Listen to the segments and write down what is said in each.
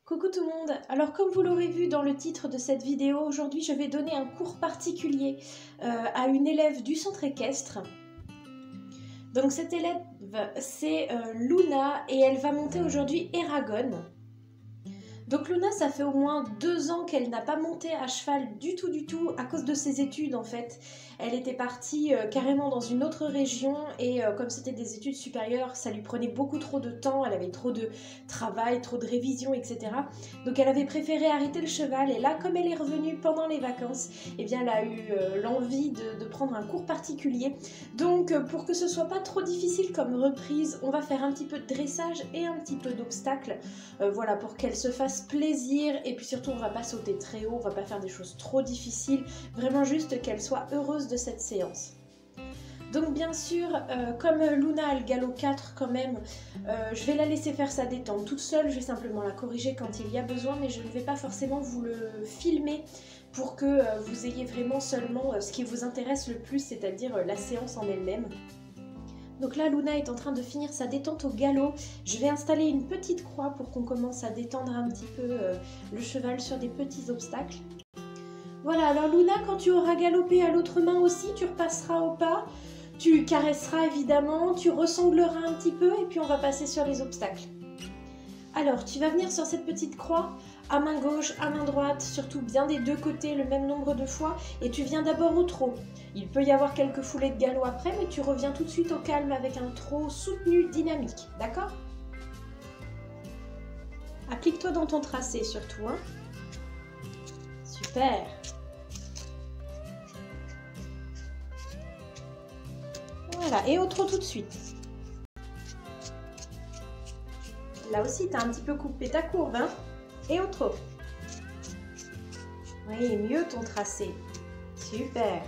Coucou tout le monde, alors comme vous l'aurez vu dans le titre de cette vidéo, aujourd'hui je vais donner un cours particulier à une élève du centre équestre. Donc cette élève c'est Luna et elle va monter aujourd'hui Eragon. Donc Luna, ça fait au moins 2 ans qu'elle n'a pas monté à cheval du tout à cause de ses études en fait. Elle était partie carrément dans une autre région et comme c'était des études supérieures, ça lui prenait beaucoup trop de temps, elle avait trop de travail, trop de révision, etc. Donc elle avait préféré arrêter le cheval et là, comme elle est revenue pendant les vacances, eh bien elle a eu l'envie de prendre un cours particulier. Donc pour que ce soit pas trop difficile comme reprise, on va faire un petit peu de dressage et un petit peu d'obstacles, voilà, pour qu'elle se fasse plaisir et puis surtout on va pas sauter très haut, on va pas faire des choses trop difficiles, vraiment juste qu'elle soit heureuse de cette séance. Donc bien sûr, comme Luna a le galop 4 quand même, je vais la laisser faire sa détente toute seule, je vais simplement la corriger quand il y a besoin, mais je ne vais pas forcément vous le filmer pour que vous ayez vraiment seulement ce qui vous intéresse le plus, c'est-à-dire la séance en elle-même. Donc là, Luna est en train de finir sa détente au galop. Je vais installer une petite croix pour qu'on commence à détendre un petit peu le cheval sur des petits obstacles. Voilà, alors Luna, quand tu auras galopé à l'autre main aussi, tu repasseras au pas, tu caresseras évidemment, tu ressangleras un petit peu et puis on va passer sur les obstacles. Alors, tu vas venir sur cette petite croix, à main gauche, à main droite, surtout bien des deux côtés le même nombre de fois, et tu viens d'abord au trot. Il peut y avoir quelques foulées de galop après, mais tu reviens tout de suite au calme avec un trot soutenu, dynamique, d'accord? Applique-toi dans ton tracé surtout, hein. Super. Voilà, et au trot tout de suite. Là aussi, tu as un petit peu coupé ta courbe, hein? Et au trot. Oui, mieux ton tracé. Super.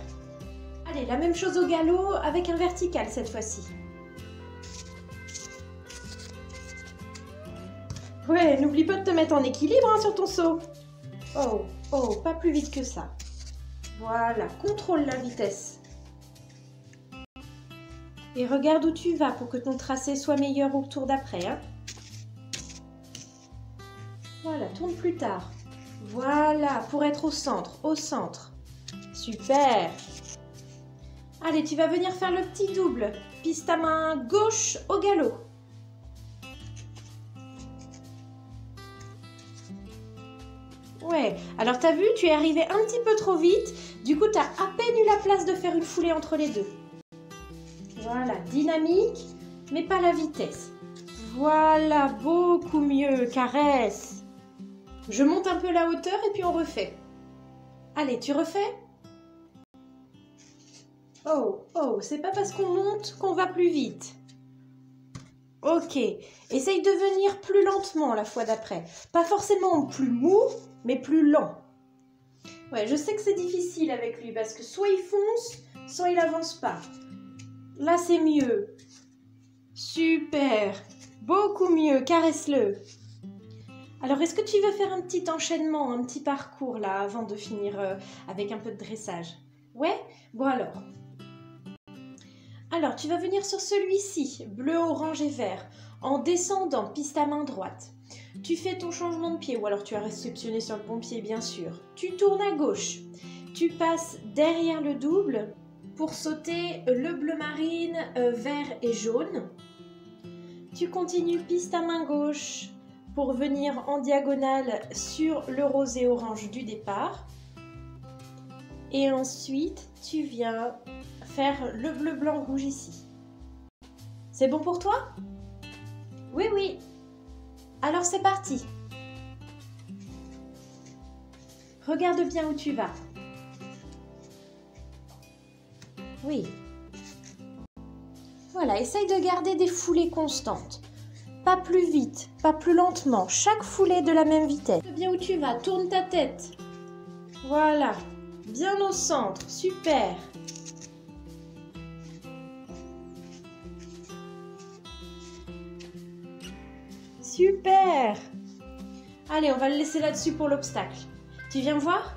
Allez, la même chose au galop avec un vertical cette fois-ci. Ouais, n'oublie pas de te mettre en équilibre hein, sur ton saut. Oh, oh, pas plus vite que ça. Voilà, contrôle la vitesse. Et regarde où tu vas pour que ton tracé soit meilleur au tour d'après, hein. Voilà, tourne plus tard. Voilà, pour être au centre, au centre. Super. Allez, tu vas venir faire le petit double. Pisse ta main gauche au galop. Ouais, alors t'as vu, tu es arrivé un petit peu trop vite. Du coup, t'as à peine eu la place de faire une foulée entre les deux. Voilà, dynamique, mais pas la vitesse. Voilà, beaucoup mieux, caresse. Je monte un peu la hauteur et puis on refait. Allez, tu refais? Oh, oh, c'est pas parce qu'on monte qu'on va plus vite. Ok, essaye de venir plus lentement la fois d'après. Pas forcément plus mou, mais plus lent. Ouais, je sais que c'est difficile avec lui parce que soit il fonce, soit il avance pas. Là, c'est mieux. Super, beaucoup mieux, caresse-le. Alors, est-ce que tu veux faire un petit enchaînement, un petit parcours là, avant de finir avec un peu de dressage? Ouais? Bon alors. Alors, tu vas venir sur celui-ci, bleu, orange et vert, en descendant, pisse ta main droite. Tu fais ton changement de pied, ou alors tu as réceptionné sur le bon pied, bien sûr. Tu tournes à gauche. Tu passes derrière le double pour sauter le bleu marine, vert et jaune. Tu continues, pisse ta main gauche pour venir en diagonale sur le rose et orange du départ. Et ensuite, tu viens faire le bleu, blanc, rouge ici. C'est bon pour toi? Oui, oui. Alors c'est parti. Regarde bien où tu vas. Oui. Voilà, essaye de garder des foulées constantes. Pas plus vite, pas plus lentement. Chaque foulée de la même vitesse. Regarde bien où tu vas, tourne ta tête. Voilà, bien au centre, super. Super. Allez, on va le laisser là-dessus pour l'obstacle. Tu viens voir?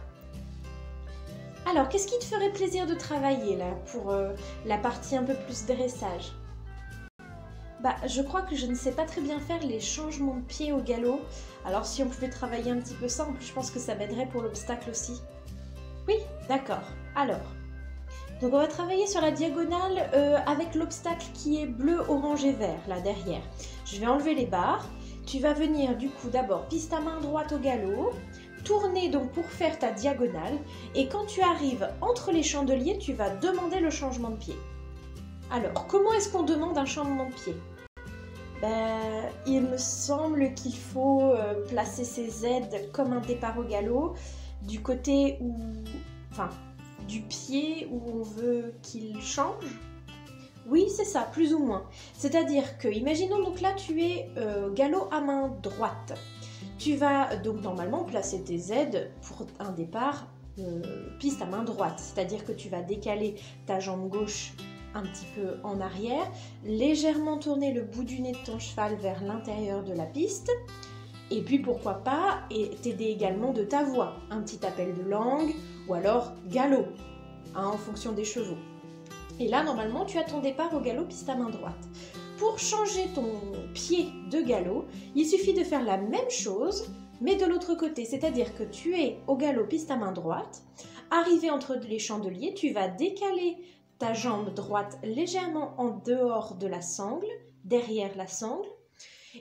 Alors, qu'est-ce qui te ferait plaisir de travailler là pour la partie un peu plus dressage? Bah, je crois que je ne sais pas très bien faire les changements de pied au galop. Alors si on pouvait travailler un petit peu ça, en plus je pense que ça m'aiderait pour l'obstacle aussi. Oui, d'accord. Alors, donc on va travailler sur la diagonale avec l'obstacle qui est bleu, orange et vert, là derrière. Je vais enlever les barres. Tu vas venir du coup d'abord piste à main droite au galop, tourner donc pour faire ta diagonale. Et quand tu arrives entre les chandeliers, tu vas demander le changement de pied. Alors, comment est-ce qu'on demande un changement de pied? Ben, il me semble qu'il faut placer ses aides comme un départ au galop, du côté où, enfin, du pied où on veut qu'il change. Oui, c'est ça, plus ou moins. C'est-à-dire que, imaginons donc là, tu es galop à main droite. Tu vas donc normalement placer tes aides pour un départ piste à main droite. C'est-à-dire que tu vas décaler ta jambe gauche un petit peu en arrière, légèrement tourner le bout du nez de ton cheval vers l'intérieur de la piste, et puis pourquoi pas t'aider également de ta voix, un petit appel de langue, ou alors galop, hein, en fonction des chevaux. Et là, normalement, tu as ton départ au galop piste à main droite. Pour changer ton pied de galop, il suffit de faire la même chose, mais de l'autre côté, c'est-à-dire que tu es au galop piste à main droite, arrivé entre les chandeliers, tu vas décaler ta jambe droite légèrement en dehors de la sangle, derrière la sangle,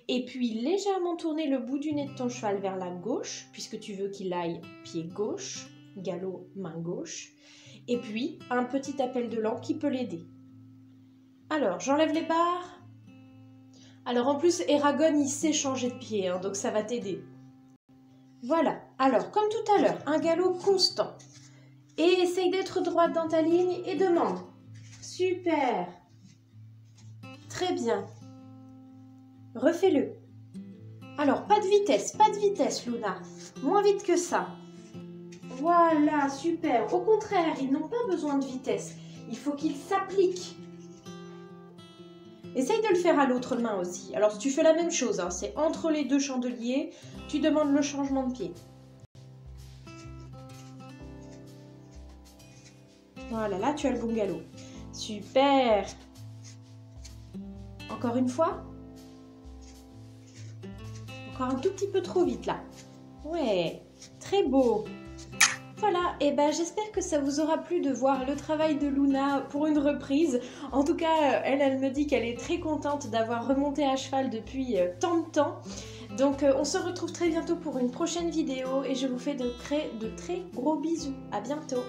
et puis légèrement tourner le bout du nez de ton cheval vers la gauche, puisque tu veux qu'il aille pied gauche, galop, main gauche, et puis un petit appel de langue qui peut l'aider. Alors, j'enlève les barres. Alors en plus, Eragon, il sait changer de pied, hein, donc ça va t'aider. Voilà, alors comme tout à l'heure, un galop constant. Et essaye d'être droite dans ta ligne et demande. Super. Très bien. Refais-le. Alors, pas de vitesse, Luna. Moins vite que ça. Voilà, super. Au contraire, ils n'ont pas besoin de vitesse. Il faut qu'ils s'appliquent. Essaye de le faire à l'autre main aussi. Alors, tu fais la même chose, hein, c'est entre les deux chandeliers, tu demandes le changement de pied. Voilà, là tu as le bon galop. Super. Encore une fois. Encore un tout petit peu trop vite là. Ouais, très beau. Voilà, et ben j'espère que ça vous aura plu de voir le travail de Luna pour une reprise. En tout cas, elle me dit qu'elle est très contente d'avoir remonté à cheval depuis tant de temps. Donc on se retrouve très bientôt pour une prochaine vidéo et je vous fais de très gros bisous. À bientôt.